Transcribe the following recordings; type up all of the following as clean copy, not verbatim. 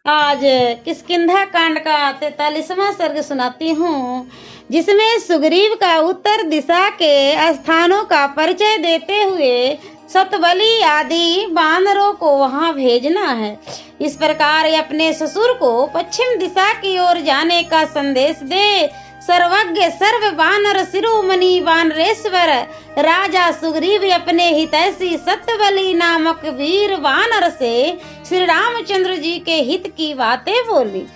आज किष्किंधा कांड का 43वां सर्ग सुनाती हूँ, जिसमें सुग्रीव का उत्तर दिशा के स्थानों का परिचय देते हुए सतबली आदि वानरों को वहां भेजना है। इस प्रकार अपने ससुर को पश्चिम दिशा की ओर जाने का संदेश दे। सर्वज्ञ सर्व वानर शिरोमणि वानरेश्वर राजा सुग्रीव अपने हितैषी सत्यबली नामक वीर वानर से श्री रामचंद्र जी के हित की बातें बोली।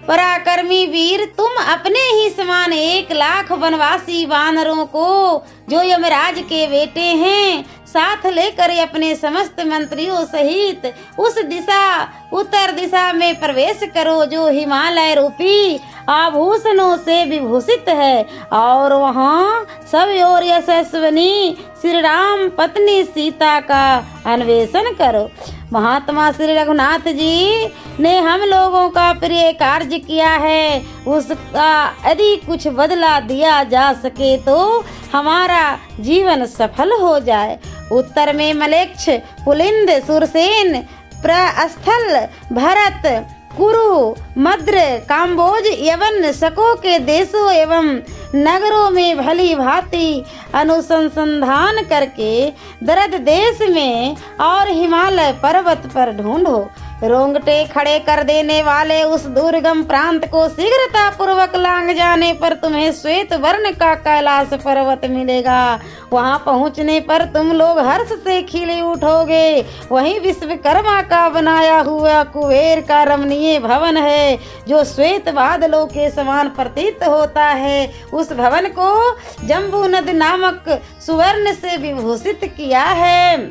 पराक्रमी वीर, तुम अपने ही समान 1,00,000 वनवासी वानरों को, जो यमराज के बेटे हैं, साथ लेकर अपने समस्त मंत्रियों सहित उस दिशा उत्तर दिशा में प्रवेश करो जो हिमालय रूपी आभूषणों से विभूषित है, और वहाँ सब ओर यशस्विनी श्री राम पत्नी सीता का अन्वेषण करो। महात्मा श्री रघुनाथ जी ने हम लोगों का प्रिय कार्य किया है, उसका यदि कुछ बदला दिया जा सके तो हमारा जीवन सफल हो जाए। उत्तर में मलेच्छ, पुलिंद, सुरसेन, प्रस्थल, भरत, कुरु, मद्र, काम्बोज, यवन, शकों के देशों एवं नगरों में भली भांति अनुसंधान करके दरद देश में और हिमालय पर्वत पर ढूंढो। रोंगटे खड़े कर देने वाले उस दुर्गम प्रांत को शीघ्रता पूर्वक लांग जाने पर तुम्हें श्वेत वर्ण का कैलाश पर्वत मिलेगा। वहां पहुंचने पर तुम लोग हर्ष से खिले उठोगे। वहीं विश्वकर्मा का बनाया हुआ कुबेर का रमणीय भवन है, जो श्वेत बादलों के समान प्रतीत होता है। उस भवन को जम्बू नद नामक सुवर्ण से विभूषित किया है।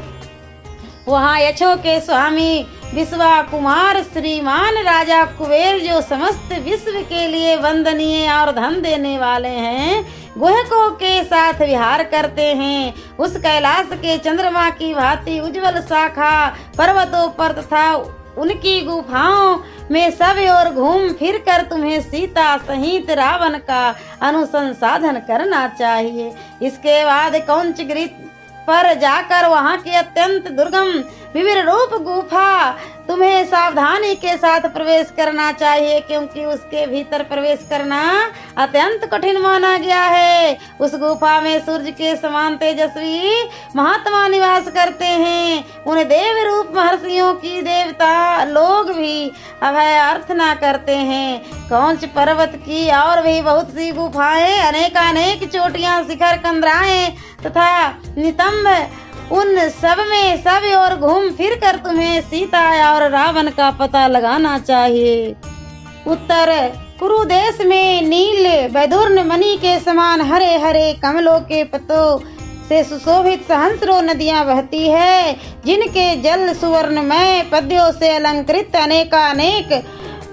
वहाँ यक्षों के स्वामी विश्वा कुमार श्रीमान राजा कुबेर, जो समस्त विश्व के लिए वंदनीय और धन देने वाले हैं, गुहकों के साथ विहार करते हैं। उस कैलाश के चंद्रमा की भांति उज्जवल शाखा पर्वतों पर तथा उनकी गुफाओं में सब ओर घूम फिर कर तुम्हें सीता सहित रावण का अनुसंधान करना चाहिए। इसके बाद कौंचगिरि पर जाकर वहां की अत्यंत दुर्गम विविध रूप गुफा तुम्हें सावधानी के साथ प्रवेश करना चाहिए, क्योंकि उसके भीतर प्रवेश करना अत्यंत कठिन माना गया है। उस गुफा में सूर्य के समान तेजस्वी महात्मा निवास करते हैं। उन देव रूप महर्षियों की देवता लोग भी अभय अर्थना करते हैं। कौंच पर्वत की और भी बहुत सी गुफाएं, अनेकानेक चोटियां, शिखर, कंदराएं तथा नितंब, उन सब में सब और घूम फिर कर तुम्हें सीता और रावण का पता लगाना चाहिए। उत्तर कुरु देश में नील वैदुर्न मणि के समान हरे हरे कमलों के पत्तों से सुशोभित सहस्रों नदियां बहती है, जिनके जल सुवर्णमय पद्यों से अलंकृत अनेकानेक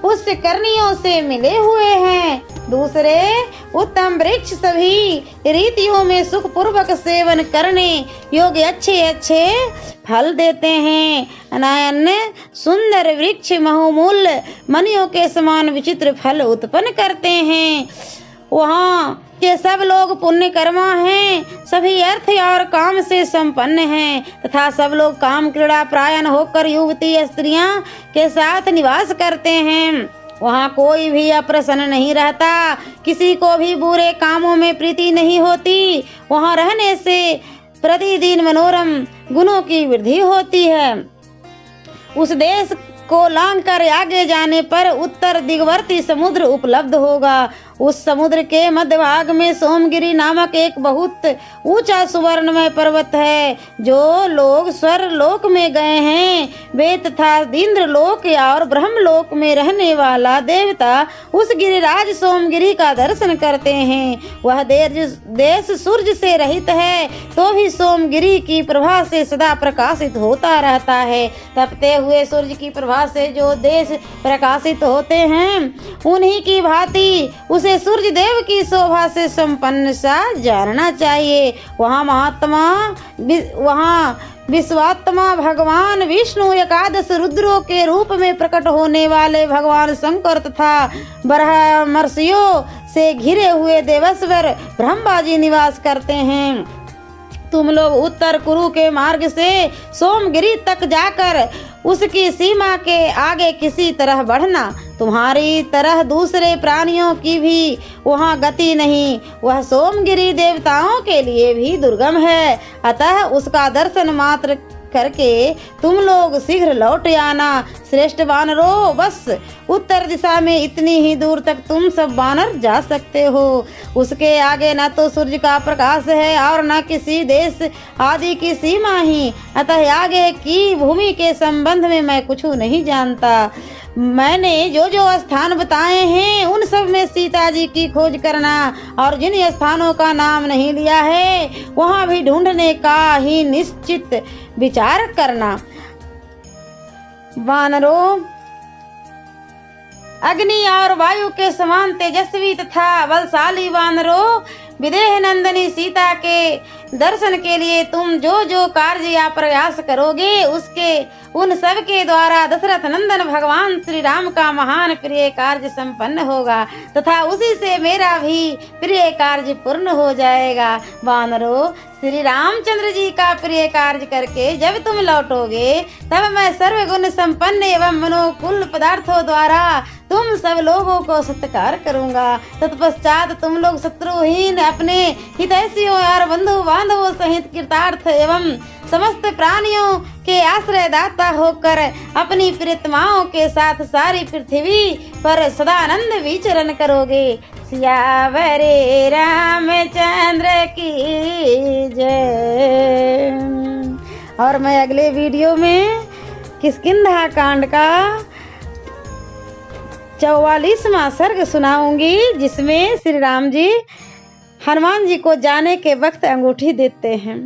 पुष्करणियों से मिले हुए हैं। दूसरे उत्तम वृक्ष सभी रीतियों में सुख पूर्वक सेवन करने योग्य अच्छे अच्छे फल देते हैं। अनायन सुंदर वृक्ष बहुमूल्य मणियों के समान विचित्र फल उत्पन्न करते हैं। वहाँ के सब लोग पुण्य कर्मा हैं, सभी अर्थ और काम से संपन्न हैं तथा सब लोग काम क्रीड़ा प्रायण होकर युवती स्त्रियां के साथ निवास करते हैं। वहाँ कोई भी अप्रसन्न नहीं रहता, किसी को भी बुरे कामों में प्रीति नहीं होती। वहाँ रहने से प्रतिदिन मनोरम गुणों की वृद्धि होती है। उस देश को लांग कर आगे जाने पर उत्तर दिगवर्ती समुद्र उपलब्ध होगा। उस समुद्र के मध्य भाग में सोमगिरी नामक एक बहुत ऊंचा सुवर्णमय पर्वत है। जो लोग स्वर लोक में गए हैं, वे तथा इंद्र लोक और ब्रह्म लोक में रहने वाला देवता उस गिरिराज सोमगिरी का दर्शन करते हैं। वह देश सूर्य से रहित है, तो भी सोमगिरी की प्रभा से सदा प्रकाशित होता रहता है। तपते हुए सूर्य की प्रभा से जो देश प्रकाशित होते हैं, उन्हीं की भांति उसे सूर्य देव की शोभा से संपन्न सा जानना चाहिए। वहाँ विश्वात्मा भगवान विष्णु, एकादश रुद्रों के रूप में प्रकट होने वाले भगवान शंकर तथा ब्रह्मर्षियों से घिरे हुए देवेश्वर ब्रह्मा जी निवास करते हैं। तुम लोग उत्तर कुरु के मार्ग से सोमगिरी तक जाकर उसकी सीमा के आगे किसी तरह बढ़ना। तुम्हारी तरह दूसरे प्राणियों की भी वहाँ गति नहीं। वह सोमगिरी देवताओं के लिए भी दुर्गम है, अतः उसका दर्शन मात्र करके तुम लोग शीघ्र लौट आना। श्रेष्ठ वानरों, बस उत्तर दिशा में इतनी ही दूर तक तुम सब वानर जा सकते हो। उसके आगे न तो सूर्य का प्रकाश है और न किसी देश आदि की सीमा ही, अतः आगे की भूमि के संबंध में मैं कुछ नहीं जानता। मैंने जो जो स्थान बताए हैं उन सब में सीता जी की खोज करना, और जिन स्थानों का नाम नहीं लिया है वहाँ भी ढूंढने का ही निश्चित विचार करना। वानरों, अग्नि और वायु के समान तेजस्वी तथा बलशाली वानरों, विदेह नंदनी सीता के दर्शन के लिए तुम जो जो कार्य या प्रयास करोगे उसके उन सब के द्वारा दशरथ नंदन भगवान श्री राम का महान प्रिय कार्य संपन्न होगा तथा उसी से मेरा भी प्रिय कार्य पूर्ण हो जाएगा। वानरों, श्री रामचंद्र जी का प्रिय कार्य करके जब तुम लौटोगे तब मैं सर्वगुण संपन्न एवं मनोकुल पदार्थों द्वारा तुम सब लोगों को सत्कार करूंगा। तत्पश्चात तुम लोग शत्रुहीन अपने हितैषियों और बंधु बांधवों सहित कृतार्थ एवं समस्त प्राणियों के आश्रयदाता होकर अपनी प्रीतमाओं के साथ सारी पृथ्वी पर सदानंद विचरण करोगे। सियावर रामचंद्र की जय। और मैं अगले वीडियो में किष्किंधा कांड का 44वां सर्ग सुनाऊंगी, जिसमें श्री राम जी हनुमान जी को जाने के वक्त अंगूठी देते हैं।